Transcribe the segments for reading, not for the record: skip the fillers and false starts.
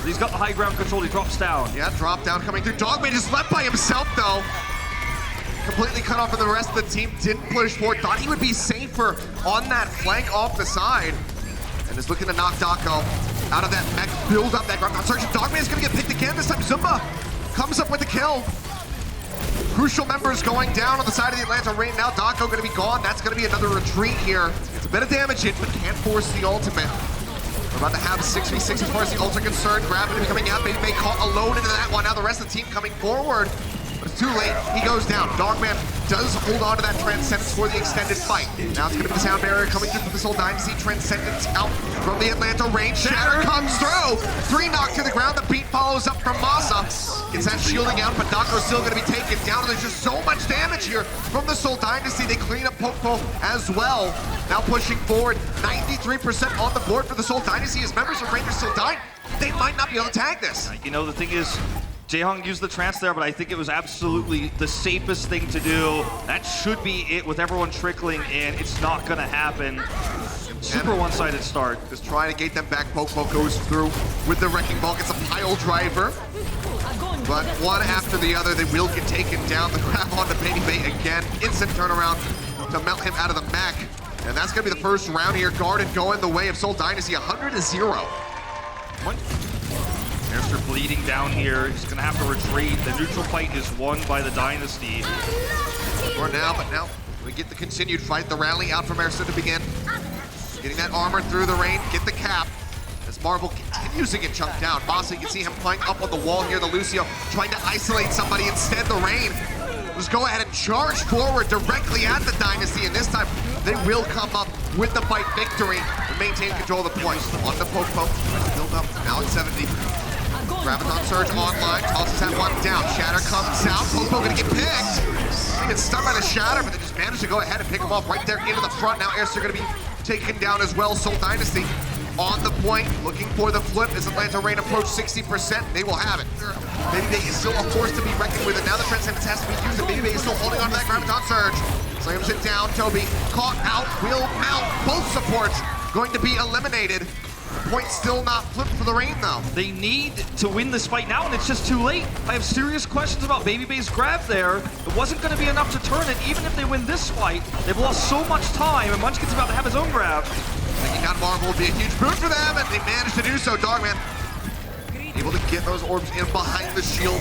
He's got the high ground control, he drops down. Yeah, drop down coming through. Dogman just left by himself though. Completely cut off, and the rest of the team didn't push forward. Thought he would be safer on that flank off the side. And is looking to knock Dako out of that mech, build up that ground. Search, Dogman is gonna get picked again. This time Zumba comes up with the kill. Crucial members going down on the side of the Atlanta Rain. Now Dako gonna be gone. That's gonna be another retreat here. It's a bit of damage in, but can't force the ultimate. We're about to have 6v6 as far as the ults are concerned. Gravity coming out, Baby Bay caught alone into that one. Now the rest of the team coming forward. But it's too late, he goes down. Dogman does hold on to that Transcendence for the extended fight. Now it's gonna be the sound barrier coming through for the Seoul Dynasty. Transcendence out from the Atlanta range. Shatter comes through. 3 knocked to the ground. The beat follows up from Masa. Gets that shielding out, but Dako's still gonna be taken down. There's just so much damage here from the Seoul Dynasty. They clean up Popo as well. Now pushing forward, 93% on the board for the Seoul Dynasty. As members of Rangers still dying, they might not be able to tag this. You know, the thing is, Jaehong used the trance there, but I think it was absolutely the safest thing to do. That should be it with everyone trickling in. It's not gonna happen. Super one-sided start. Just trying to gate them back. Popo goes through with the Wrecking Ball, gets a pile driver. But one after the other, they will get taken down. The grab onto Baby Bay again. Instant turnaround to melt him out of the mech. And that's gonna be the first round here. Guarded going the way of Seoul Dynasty, 100-0. Airster bleeding down here. He's gonna have to retreat. The neutral fight is won by the Dynasty. For now, but now we get the continued fight. The rally out from Airster to begin. Getting that armor through the rain, get the cap. As Marvel continues to get chunked down. Bossa, you can see him flying up on the wall here. The Lucio trying to isolate somebody. Instead, the rain just go ahead and charge forward directly at the Dynasty. And this time, they will come up with the fight victory and maintain control of the points. On the Popo, trying to build up. Now it's 70. Graviton Surge online, tosses that one down. Shatter comes out, Popo gonna get picked. He gets stunned by the Shatter, but they just managed to go ahead and pick him off right there into the front. Now Airster gonna be taken down as well. Seoul Dynasty on the point, looking for the flip as Atlanta Rain approach 60%. They will have it. Baby Bay is still a force to be reckoned with, and now the Transcendence has to be used, and Baby Bay is still holding on to that Graviton Surge. Slams it down, Toby caught out, will mount. Both supports going to be eliminated. Point still not flipped for the Rain though. They need to win this fight now, and it's just too late. I have serious questions about Baby Bay's grab there. It wasn't going to be enough to turn it. Even if they win this fight, they've lost so much time, and Munchkin's about to have his own grab. Taking out Marvel would be a huge boon for them, and they managed to do so. Dogman able to get those orbs in behind the shield.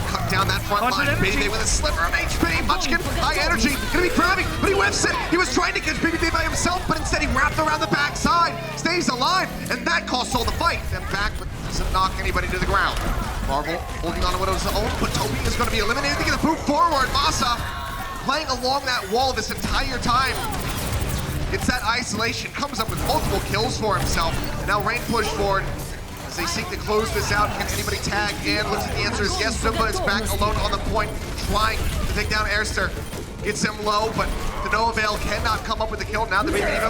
Cut down that front line. Baby Bay with a sliver of HP. Munchkin, high energy, gonna be grabbing, but he whiffs it. He was trying to catch Baby Bay by himself, but instead he wrapped around the backside, stays alive, and that costs Seoul the fight. Then back, but doesn't knock anybody to the ground. Marvel holding on to what was his own, but Toby is gonna be eliminated. They get the boot forward. Masa playing along that wall this entire time. Gets that isolation, comes up with multiple kills for himself, and now Rain push forward. As they seek to close this out, can anybody tag in? Looks like the answer is yes. Zumba is back alone on the point, trying to take down Airster. Gets him low, but to no avail, cannot come up with the kill. Now the Baby Diva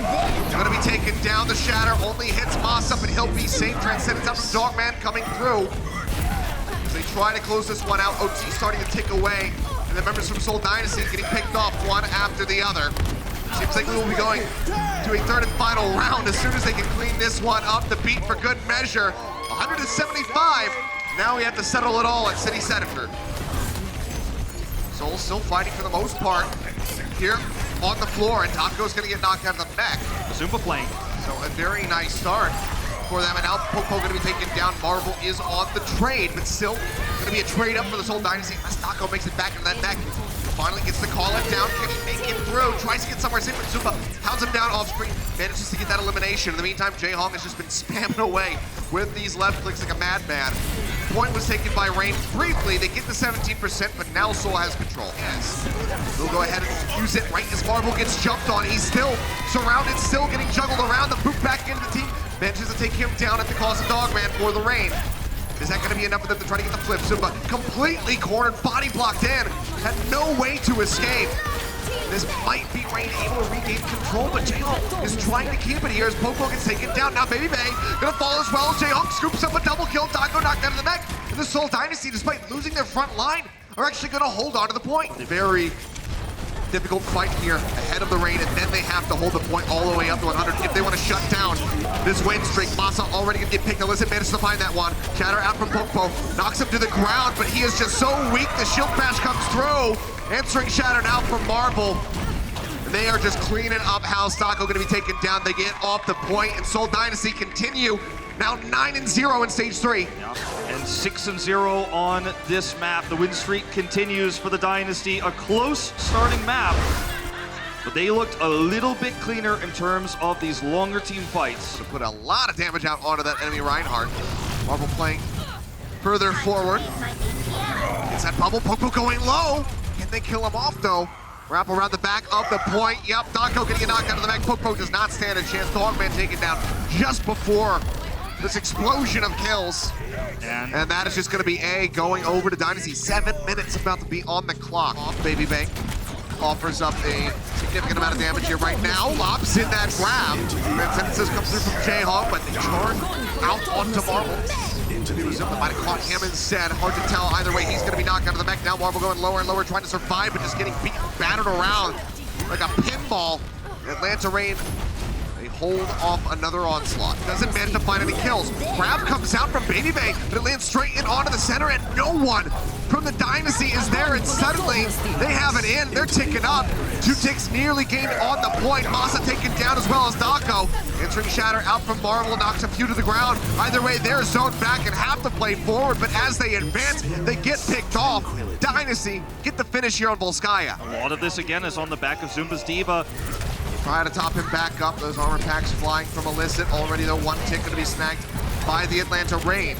going to be taken down. The Shatter only hits Masa, but he'll be safe. Transcendence out from Dogman coming through. As they try to close this one out, OT starting to tick away. And the members from Seoul Dynasty getting picked off one after the other. Seems like we will be going to a third and final round as soon as they can clean this one up. The beat for good measure, 175. Now we have to settle it all at City Center. Seoul still fighting for the most part here on the floor, and Taco's gonna get knocked out of the mech. Zumba playing. So a very nice start for them, and now Popo gonna be taken down. Marvel is on the trade, but still gonna be a trade up for the Seoul Dynasty. As Taco makes it back into that mech. Finally gets the call it down. Can he make it through? Tries to get somewhere safe, but Zumba pounds him down off screen. Manages to get that elimination. In the meantime, Jaehong has just been spamming away with these left clicks like a madman. Point was taken by Rain briefly. They get the 17%, but now Seoul has control. Yes. They'll go ahead and use it right as Marvel gets jumped on. He's still surrounded, still getting juggled around. The boot back into the team. Manages to take him down at the cost of Dogman for the Rain. Is that going to be enough for them to try to get the flip? Zumba completely cornered, body blocked in, had no way to escape. This might be Rain able to regain control, but Jaehong is trying to keep it here as Popo gets taken down. Now Baby Bay gonna fall as well. Jaehong scoops up a double kill. Taco knocked out of the mech. And the Seoul Dynasty, despite losing their front line, are actually gonna hold on to the point. Very difficult fight here ahead of the rain, and then they have to hold the point all the way up to 100 if they want to shut down this win streak. Masa already going to get picked. Alyssa manages to find that one. Shatter out from Popo, knocks him to the ground, but he is just so weak. The shield bash comes through. Answering Shatter now from Marvel. They are just cleaning up House. Taco going to be taken down. They get off the point, and Seoul Dynasty continue. Now 9-0 in stage 3. Yeah. And 6-0 on this map. The win streak continues for the Dynasty. A close starting map, but they looked a little bit cleaner in terms of these longer team fights. To put a lot of damage out onto that enemy Reinhardt. Marvel playing further forward. It's that bubble. Popo going low. Can they kill him off though? Wrap around the back of the point. Yep, Daco getting a knock out of the back. Popo does not stand a chance. Dogman taken down just before this explosion of kills. And that is just going to be A going over to Dynasty. 7 minutes about to be on the clock. Off Baby Bank offers up a significant amount of damage here right now. Lobs in that grab. Sentences come through from Jaehong, but they charge out onto Marvel. Zumba might have caught him instead. Hard to tell either way. He's going to be knocked out of the mech. Now Marvel going lower and lower, trying to survive, but just getting beat, battered around like a pinball. Atlanta Reign, they hold off another onslaught. Doesn't manage to find any kills. Grab comes out from Baby Bay, but it lands straight in onto the center, and no one from the Dynasty is there, and suddenly they have it in. They're ticking up. 2 ticks nearly gained on the point. Masa taken down as well as Daco. Entering Shatter out from Marvel, knocks a few to the ground. Either way, they're zoned back and have to play forward, but as they advance, they get picked off. Dynasty get the finish here on Volskaya. A lot of this again is on the back of Zumba's Diva. Try to top him back up. Those armor packs flying from Illicit. Already though, 1 tick going to be snagged by the Atlanta Reign.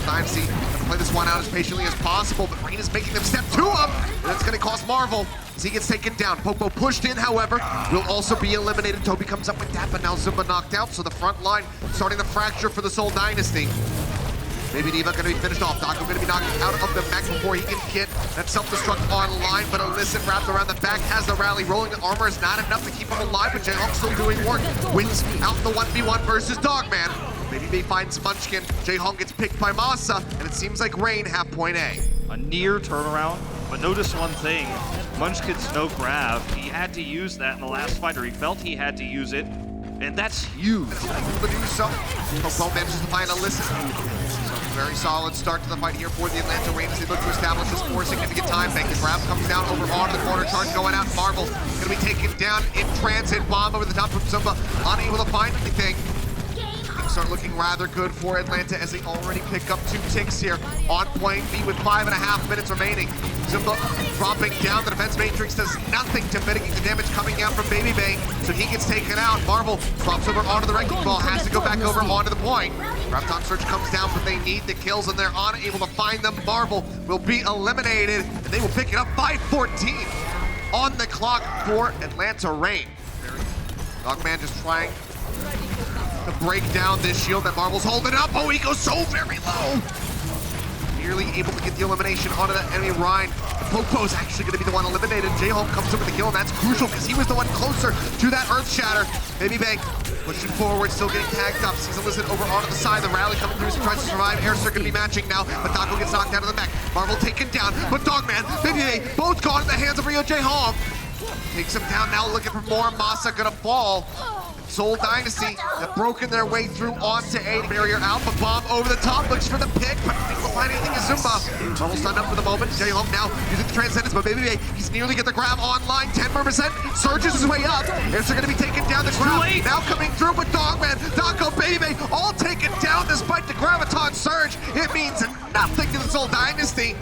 Dynasty going to play this one out as patiently as possible, but Reign is making them step to him, and it's going to cost Marvel as he gets taken down. Popo pushed in, however, will also be eliminated. Toby comes up with that, but now Zumba knocked out, so the front line starting to fracture for the Seoul Dynasty. Baby Diva going to be finished off. Daco going to be knocked out of the mech before he can get that self-destruct online, but Illicit wrapped around the back, has the rally. Rolling the armor is not enough to keep him alive, but Jaehong still doing work. Wins out the 1v1 versus Dogman. Baby Bay finds Munchkin. Jaehong gets picked by Masa, and it seems like Reign have point A. A near turnaround, but notice one thing. Munchkin's no grab. He had to use that in the last fight, or he felt he had to use it, and that's huge. Able to do so. Popo manages to find Illicit. Very solid start to the fight here for the Atlanta Reign as they look to establish this for significant time. Bank the grab comes down over onto the corner, charge going out. Marvel going to be taken down in transit. Bomb over the top from Zumba, unable to find anything. Things start looking rather good for Atlanta as they already pick up 2 ticks here on point B with 5.5 minutes remaining. Zumba dropping down. The defense matrix does nothing to mitigate the damage coming down from Baby Bay, so he gets taken out. Marvel drops over onto the wrecking ball, has to go back over onto the point. Rapton Search comes down, but they need the kills, and they're unable to find them. Marvel will be eliminated, and they will pick it up by 14 on the clock for Atlanta Reign. Dogman just trying to break down this shield that Marvel's holding up. Oh, he goes so very low. Nearly able to get the elimination onto that enemy Ryan. Popo's actually going to be the one eliminated. Jaehong comes up with the kill, and that's crucial because he was the one closer to that Earth Shatter. Baby Bank pushing forward, still getting tagged up. Sees Illicit over onto the side. The rally coming through, tries to survive. Airster going to be matching now, but Daco gets knocked out of the mech. Marvel taken down, but Dogman, Baby Bank, both caught in the hands of Rio Jaehong. Takes him down now, looking for more. Masa going to fall. Seoul Dynasty have broken their way through onto A. Barrier out, but Bomb over the top, looks for the pick, but he will find anything is Zumba. Almost done up for the moment. Jaehong now using the Transcendence, but Baby Bay, he's nearly get the grab online. 10%, surges his way up. They're going to be taken down the grab. Now coming through, but Dogman, Daco, Baby Bay, all taken down despite the Graviton Surge. It means nothing to the Seoul Dynasty.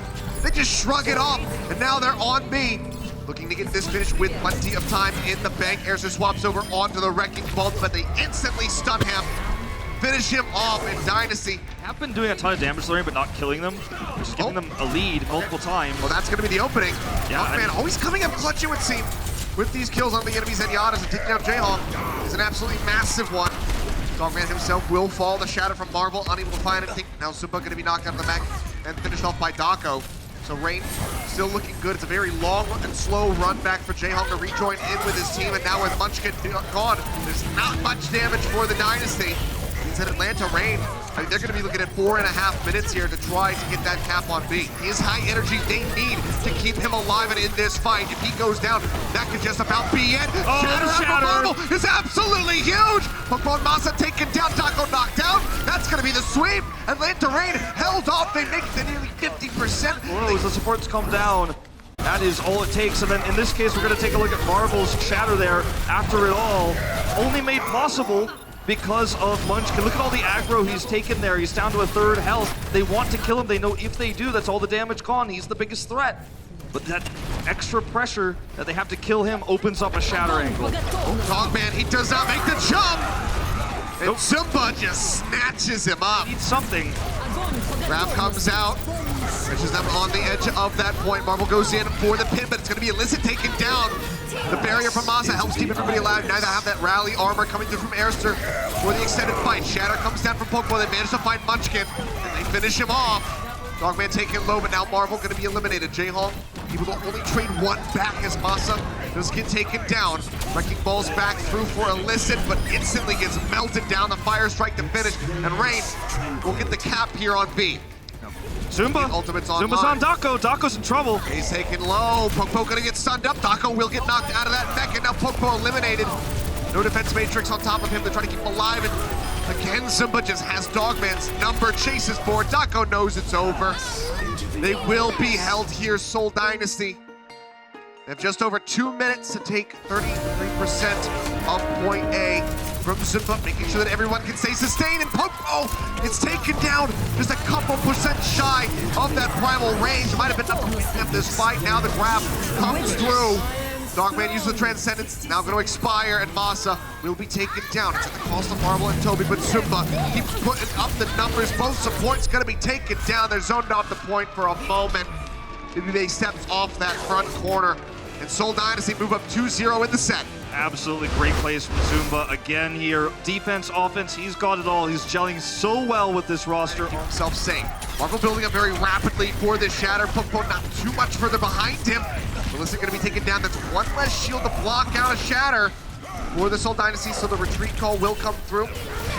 They just shrug it off, and now they're on B. Looking to get this finished with plenty of time in the bank. Airster swaps over onto the wrecking ball, but they instantly stun him. Finish him off in Dynasty. Have been doing a ton of damage to them, but not killing them. Just giving them a lead multiple times. Well, that's going to be the opening. Yeah, Dogman always coming up clutch, it would seem, with these kills on the enemy's Zenyatta's, and taking out Jaehong is an absolutely massive one. Dogman himself will fall. The Shatter from Marvel, unable to find anything. Now Zumba going to be knocked out of the mech and finished off by Daco. So Reign still looking good. It's a very long and slow run back for Jaehong to rejoin in with his team, and now with Munchkin gone, there's not much damage for the Dynasty. Means that Atlanta Reign, I mean, they're going to be looking at 4.5 minutes here to try to get that cap on B. He is high energy. They need to keep him alive and in this fight. If he goes down, that could just about be it. Oh, Shatter Marvel is absolutely huge. Pokemon Masa taken down, Taco knocked down. That's going to be the sweep. Atlanta Reign held off. They make it to nearly 50%. Whoa, as the supports come down, that is all it takes. And then in this case, we're going to take a look at Marvel's shatter there after it all. Only made possible because of Munchkin. Look at all the aggro he's taken there. He's down to a third health. They want to kill him. They know if they do, that's all the damage gone. He's the biggest threat. But that extra pressure that they have to kill him opens up a shatter angle. Oh, Dogman, he does not make the jump. And Simba just snatches him up. Needs something. Grab comes out, pushes them on the edge of that point. Marvel goes in for the pin, but it's going to be Illicit taken down. The barrier from Masa helps keep everybody alive. Neither have that rally armor coming through from Airster for the extended fight. Shatter comes down from Pokemon. They manage to find Munchkin, and they finish him off. Dogman taken low, but now Marvel going to be eliminated. J-Hong able to only trade one back as Masa does get taken down. Wrecking balls back through for Illicit, but instantly gets melted down. The fire strike to finish, and Reign will get the cap here on B. Zumba. Ultimate's on Zumba's on Daco. Daco's in trouble. He's taken low. Popo gonna get stunned up. Daco will get knocked out of that mech, and now Popo eliminated. No defense matrix on top of him to try to keep him alive, and again, Zumba just has Dogman's number, chases forward. Daco knows it's over. They will be held here, Seoul Dynasty. They have just over 2 minutes to take 33% of point A from Zumba, making sure that everyone can stay sustained, and Popo is taken down just a couple percent shy of that primal range. Might have been enough to win this fight. Now the grab comes through. Dogman uses the Transcendence. It's now going to expire, and Masa will be taken down. It's at the cost of Marvel and Toby, but Zumba keeps putting up the numbers. Both supports going to be taken down. They're zoned off the point for a moment. Maybe they steps off that front corner, and Seoul Dynasty move up 2-0 in the set. Absolutely great plays from Zumba again here. Defense, offense, he's got it all. He's gelling so well with this roster. Himself safe. Marvel building up very rapidly for this shatter. Popo not too much further behind him. Melissa going to be taken down. That's one less shield to block out a shatter for the Seoul Dynasty, so the retreat call will come through.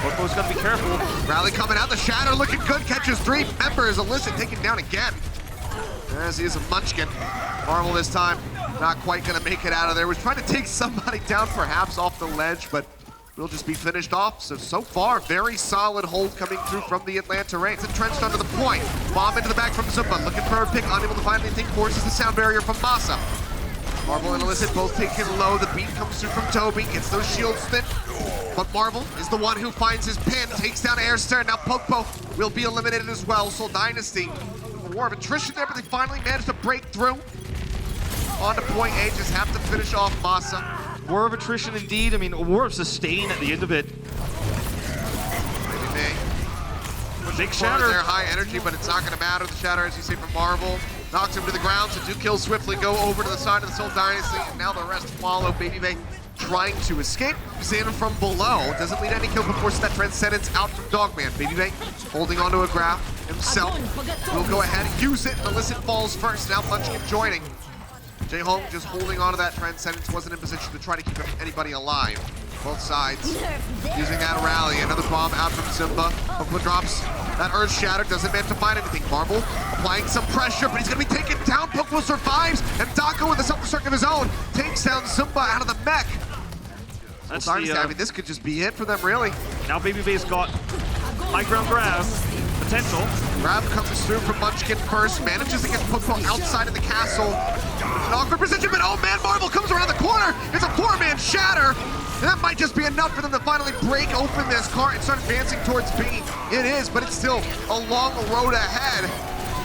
Popo's got to be careful. Rally coming out. The shatter looking good. Catches 3 members. Illicit taken down again. As he is a Munchkin. Marvel this time not quite going to make it out of there. Was trying to take somebody down perhaps off the ledge, but will just be finished off. So far, very solid hold coming through from the Atlanta Reign. It's entrenched under the point. Bomb into the back from Zumba. Looking for a pick, unable to find anything. Forces the sound barrier from Masa. Marvel and Illicit both taken low. The beat comes through from Toby. Gets those shields thin. But Marvel is the one who finds his pin. Takes down Airster. Now Popo will be eliminated as well. Seoul Dynasty. A war of attrition there, but they finally managed to break through. On to point A. Just have to finish off Masa. War of attrition indeed. I mean, a war of sustain at the end of it. Big shatter. They're high energy, but it's not going to matter. The shatter, as you see from Marvel, knocks him to the ground. So 2 kills swiftly go over to the side of the Seoul Dynasty, and now the rest follow. Baby Bay trying to escape. Zan from below doesn't lead any kill, but forces that Transcendence out from Dogman. Baby Bay holding onto a grab himself. Will go ahead and use it. Illicit falls first. Now Munchkin joining. J-Hong just holding onto that Transcendence, wasn't in position to try to keep anybody alive. Both sides using that rally. Another bomb out from Simba. Popo drops that Earth Shatter, doesn't manage to find anything. Marvel applying some pressure, but he's going to be taken down. Popo survives, and Daco with a self-destruct of his own takes down Simba out of the mech. That's I mean, this could just be it for them, really. Now Baby Bay's got high ground grab potential. Grab comes through from Munchkin first, manages to get Popo outside of the castle. An awkward position, but oh man, Marvel comes around the corner. It's a 4-man shatter. And that might just be enough for them to finally break open this cart and start advancing towards B. It is, but it's still a long road ahead.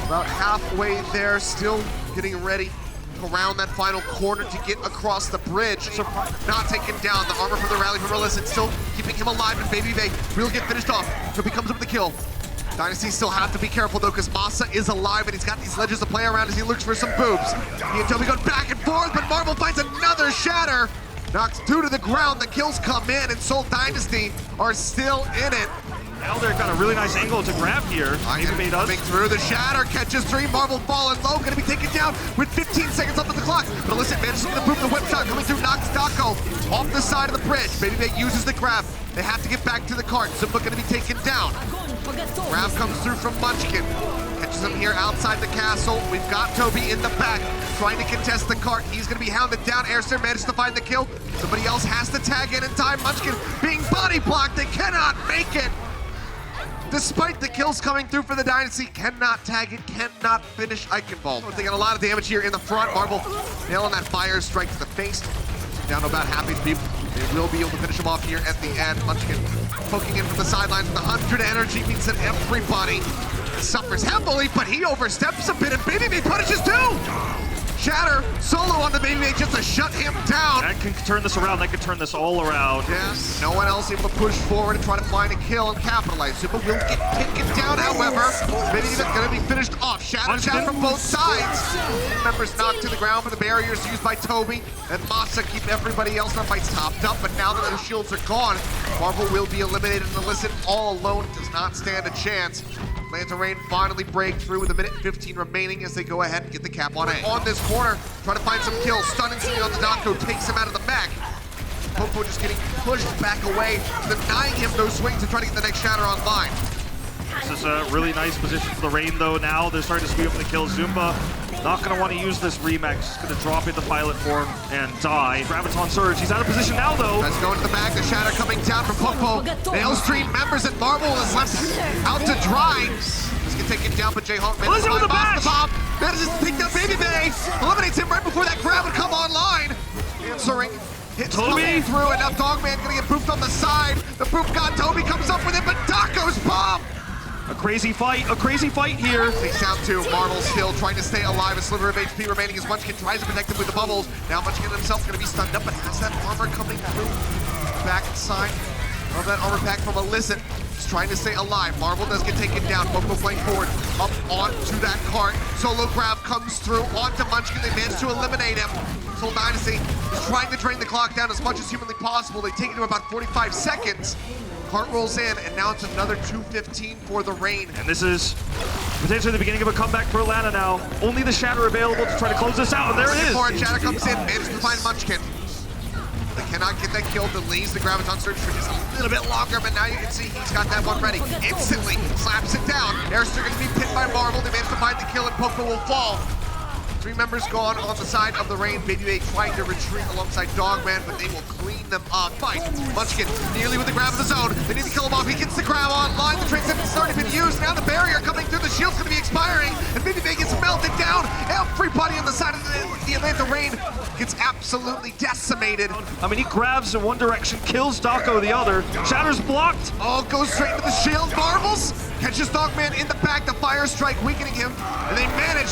About halfway there, still getting ready to round that final corner to get across the bridge. So not taken down. The armor from the rally from Illicit still keeping him alive, and Baby Bay will get finished off. So he comes up with the kill. Dynasty still have to be careful though, because Masa is alive and he's got these ledges to play around as he looks for some boobs. He and Toby going back and forth, but Marvel finds another shatter. Knocks 2 to the ground, the kills come in, and Seoul Dynasty are still in it. Elder got a really nice angle to grab here. Maybe does. Coming through the shatter, catches 3, Marvel falling low, gonna be taken down with 15 seconds left on the clock. But listen, man, just gonna prove the whip shot coming through, knocks Daco off the side of the bridge. Baby uses the grab. They have to get back to the cart. Zumba gonna be taken down. Grab comes through from Munchkin. Catches him here outside the castle. We've got Toby in the back, trying to contest the cart. He's gonna be hounded down. Airster manages to find the kill. Somebody else has to tag in time. Munchkin being body blocked. They cannot make it. Despite the kills coming through for the Dynasty, cannot tag it, cannot finish Eichenwald. They got a lot of damage here in the front. Marvel nailing that fire strike to the face. Down to about half HP. They will be able to finish him off here at the end. Munchkin poking in from the sidelines with 100 energy means that everybody suffers heavily, but he oversteps a bit and Baby punishes too! Shatter solo on the Baby just to shut him down. That can turn this around. That could turn this all around. Yes, no one else able to push forward and try to find a kill and capitalize. Super will get taken down, however. Baby gonna be finished off. Shatter from both sides. Members knocked to the ground for the barriers used by Toby and Masa keep everybody else in the fights topped up. But now that their shields are gone, Marvel will be eliminated. And Illicit all alone does not stand a chance. Lanta Rain finally break through with 1:15 remaining as they go ahead and get the cap on A. On this corner, trying to find some kills. Stunning swing on the Daco takes him out of the back. Popo just getting pushed back away, denying him those swings and trying to get the next shatter online. This is a really nice position for the Rain though now. They're starting to speed up the kill. Zumba not going to want to use this Remax. Just going to drop into pilot form and die. Graviton Surge. He's out of position now though. Let's go into the back. The shatter coming down from Popo. Nail Stream members and Marvel is left out to dry. Let's get taken down, but J-Hawk manages to find the bomb. Manages to take down Baby Bay. Eliminates him right before that grab would come online. Answering. Hits Toby through, and now Dogman gonna get booped on the side. The boop god Toby comes up with it, but Daco's bomb. A crazy fight here. Takes down 2. Marvel still trying to stay alive. A sliver of HP remaining as Munchkin tries to protect him with the bubbles. Now Munchkin himself gonna be stunned up, but has that armor coming through. Back side of that armor pack from Illicit. Just trying to stay alive. Marvel does get taken down. Popo playing forward. Up onto that cart. Solo grab comes through onto Munchkin. They manage to eliminate him. Seoul Dynasty is trying to drain the clock down as much as humanly possible. They take it to about 45 seconds. Cart rolls in, and now it's another 2:15 for the Rain. And this is potentially the beginning of a comeback for Atlanta now. Only the Shatter available to try to close this out, and there it is. Shatter comes in, manages to find Munchkin. They cannot get that kill, delays the Graviton Surge for just a little bit longer, but now you can see he's got that one ready. Instantly slaps it down. Airster going to be pinned by Marvel. They manage to find the kill, and Popo will fall. 3 members gone on the side of the Rain. Baby trying to retreat alongside Dogman, but they will clean them up. Fight. Munchkin nearly with the grab of the zone. They need to kill him off. He gets the grab online. The transcendent's already been used. Now the barrier coming through. The shield's going to be expiring, and Baby gets melted down. Everybody on the side of the Atlanta Rain gets absolutely decimated. I mean, he grabs in one direction, kills Daco the other. Shatter's blocked. Oh, goes straight into the shield. Marvels catches Dogman in the back. The fire strike weakening him, and they manage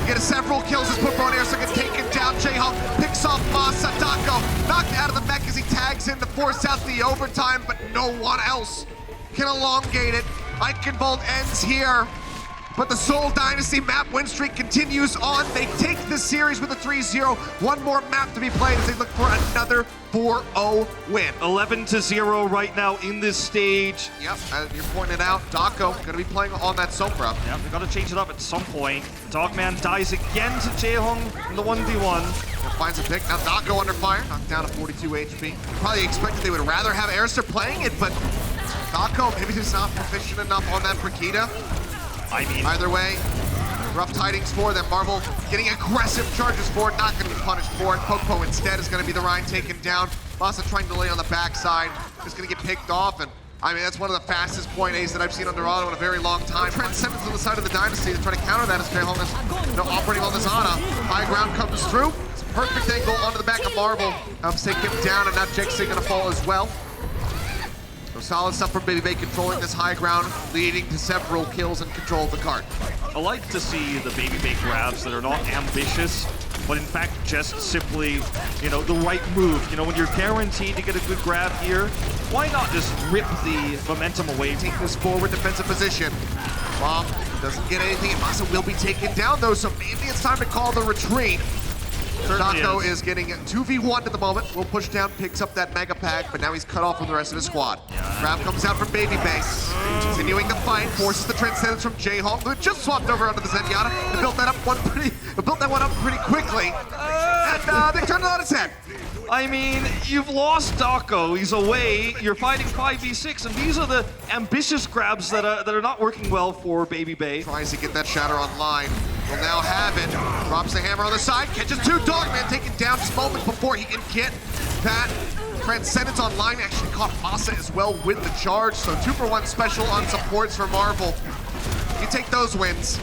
get several kills as Popo and Airster get taken down. J-Hawk picks off Masa. Daco knocked out of the mech as he tags in to force out the overtime, but no one else can elongate it. Eichenwald ends here, but the Seoul Dynasty map win streak continues on. They take this series with a 3-0. One more map to be played as they look for another 4-0 win. 11-0 right now in this stage. Yep, as you're pointing out, Daco going to be playing on that Sombra. Yeah, they've got to change it up at some point. Dogman dies again to Jaehong in the 1v1. Finds a pick. Now Daco under fire, knocked down to 42 HP. Probably expected they would rather have Airster playing it, but Daco maybe just not proficient enough on that Brigida. I mean, either way, rough tidings for them. Marvel getting aggressive charges for it, not going to be punished for it. Popo instead is going to be the Rhine taken down. Masa trying to lay on the backside, just going to get picked off, and I mean, that's one of the fastest point A's that I've seen on Dorado in a very long time. Transcendence on the side of the Dynasty to try to counter that as J-Hawk is operating on this Ana. High ground comes through. It's a perfect angle onto the back of Marvel. Helps take him down, and now Jexy going to fall as well. So solid stuff from Baby Bay controlling this high ground, leading to several kills and control of the cart. I like to see the Baby Bay grabs that are not ambitious, but in fact just simply, you know, the right move. You know, when you're guaranteed to get a good grab here, why not just rip the momentum away? Take this forward defensive position. Bomb doesn't get anything, and Masa will be taken down though, so maybe it's time to call the retreat. Daco is getting 2v1 at the moment. Will push down, picks up that mega pack, but now he's cut off from the rest of his squad. Grab comes out from Baby Bay. Continuing the fight, forces the Transcendence from J-Hawk, who just swapped over onto the Zenyatta and built that one up pretty quickly. And they turned it on its head. I mean, you've lost Daco. He's away. You're fighting 5v6, and these are the ambitious grabs that are not working well for Baby Bay. Tries to get that shatter online. Will now have it. Drops the hammer on the side. Catches two. Dogman taken down just moments before he can get that Transcendence online. Actually caught Masa as well with the charge. So 2-for-1 special on supports for Marvel. You take those wins.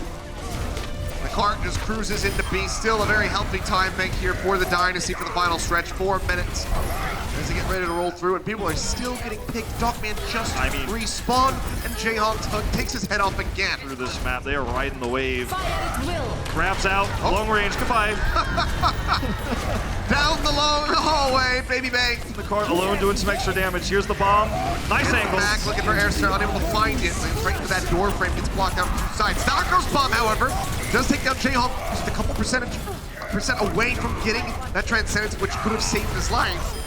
The cart just cruises into B. Still a very healthy time bank here for the Dynasty for the final stretch. 4 minutes as they get ready to roll through, and people are still getting picked. Dogman just respawned, and J-Hawk takes his head off again. Through this map, they are riding the wave. Grabs out, long range, goodbye. Down the long hallway, Baby Bay. The cart alone doing some extra damage. Here's the bomb. Nice angle. Back looking for Airster, unable to find it. Lands right into that door frame, gets blocked out from two sides. Daco's bomb, however, does take down J-Hawk just a couple percent away from getting that Transcendence, which could have saved his life.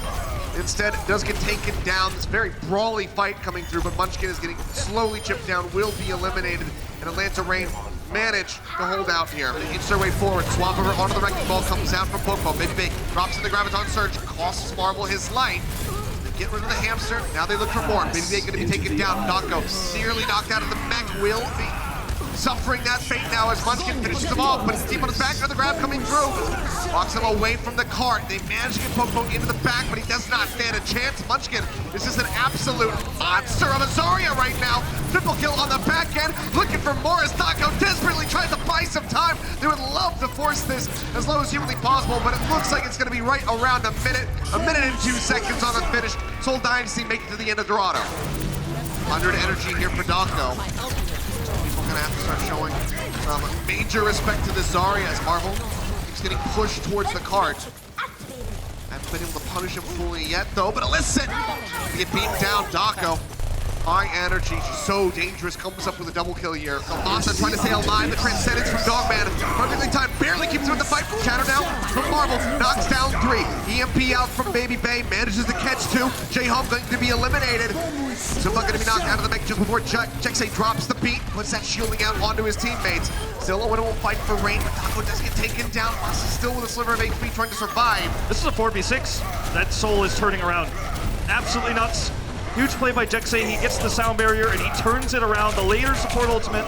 Instead, does get taken down. This very brawly fight coming through, but Munchkin is getting slowly chipped down, will be eliminated, and Atlanta Reign manage to hold out here. They inch their way forward, swap over onto the wrecking ball, comes out from Popo. Baby Bay drops in the Graviton Surge, costs Marvel his life. They get rid of the hamster, now they look for more. Baby Bay gonna be taken down. Daco nearly knocked out of the mech, will be suffering that fate now as Munchkin finishes him off, but his team on his back, another grab coming through. Walks him away from the cart. They manage to get Popo into the back, but he does not stand a chance. Munchkin, this is an absolute monster of a Zarya right now. Triple kill on the back end, looking for more as Daco desperately tries to buy some time. They would love to force this as low as humanly possible, but it looks like it's gonna be right around a minute and 2 seconds on the finish. Seoul Dynasty make it to the end of Dorado. 100 energy here for Daco. Gonna have to start showing some major respect to the Zarya as Marvel keeps getting pushed towards the cart. Haven't been able to punish him fully yet though, but listen! Get beaten down, Daco. High energy, just so dangerous, comes up with a double kill here. So Masa trying to stay alive, the Transcendence from Dogman. Perfectly timed, barely keeps him in the fight. Shatter now from Marvel, knocks down 3. EMP out from Baby Bay, manages to catch 2. J-Hawk going to be eliminated. Zumba going to be knocked out of the mech just before Jexay drops the beat, puts that shielding out onto his teammates. Still a winnable fight for Rain, but Daco does get taken down. Masa still with a sliver of HP trying to survive. This is a 4v6. That Soul is turning around. Absolutely nuts. Huge play by Jexay. He gets the sound barrier and he turns it around. The later support ultimate.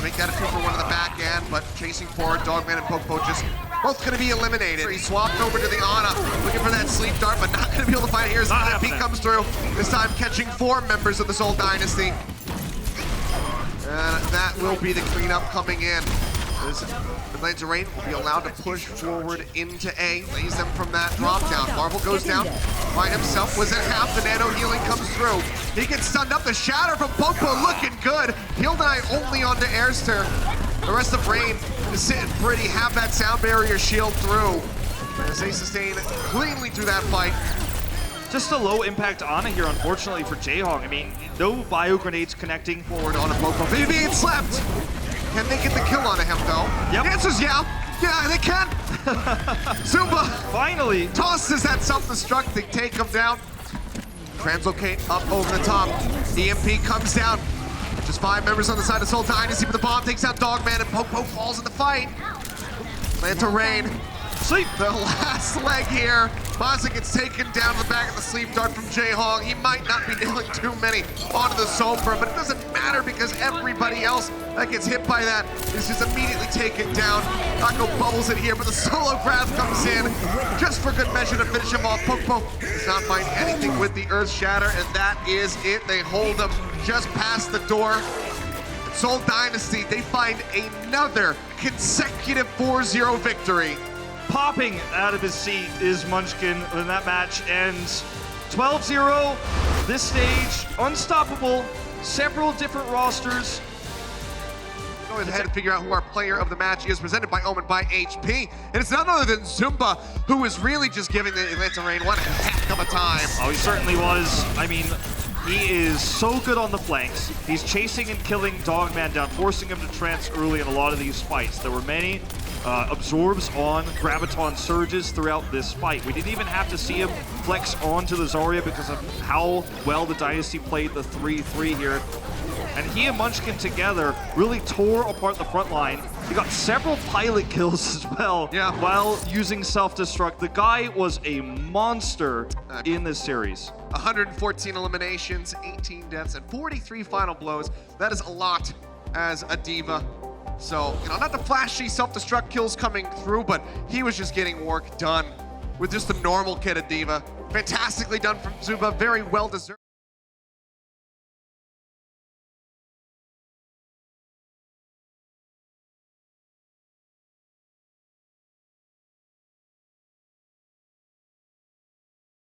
Make that a 2-for-1 in the back end, but chasing forward, Dogman and Popo just both going to be eliminated. He swapped over to the Ana, looking for that sleep dart, but not going to be able to find it here as the beat comes through. This time catching 4 members of the Seoul Dynasty. And that will be the cleanup coming in. Atlanta Reign will be allowed to push forward into A, lays them from that drop down. Marvel goes down by himself, was at half, the nano healing comes through. He gets stunned up, the shatter from Popo looking good. Heal deny only onto Airster. The rest of Reign is sitting pretty, have that sound barrier shield through. As they sustain cleanly through that fight. Just a low impact Ana here, unfortunately, for J-Hawk. I mean, no bio grenades connecting forward on a Popo. Maybe it slept. Can they get the kill on him, though? Yep. The answer's yeah. Yeah, they can. Zumba finally tosses that self-destruct. They take him down. Translocate up over the top. EMP comes down. Just 5 members on the side of Seoul Dynasty, but the bomb takes out Dogman, and Popo falls in the fight. Atlanta Reign. Sleep. The last leg here. Masa gets taken down to the back of the sleep dart from J-Hawk. He might not be nailing too many onto the Sombra, but it doesn't matter because everybody else that gets hit by that is just immediately taken down. Daco bubbles it here, but the solo grab comes in just for good measure to finish him off. Popo does not find anything with the Earth Shatter, and that is it. They hold him just past the door. Seoul Dynasty, they find another consecutive 4-0 victory. Popping out of his seat is Munchkin when that match ends. 12-0, this stage, unstoppable, several different rosters. Go ahead and figure out who our player of the match is, presented by Omen by HP. And it's none other than Zumba, who is really just giving the Atlanta Reign one heck of a time. Oh, he certainly was. I mean, he is so good on the flanks. He's chasing and killing Dogman down, forcing him to trance early in a lot of these fights. There were many absorbs on Graviton surges throughout this fight. We didn't even have to see him flex onto the Zarya because of how well the Dynasty played the 3-3 here. And he and Munchkin together really tore apart the front line. He got several pilot kills as well while using self-destruct. The guy was a monster in this series. 114 eliminations, 18 deaths, and 43 final blows. That is a lot as a diva. So, not the flashy self-destruct kills coming through, but he was just getting work done with just the normal kit of diva. Fantastically done from Zuba, very well deserved.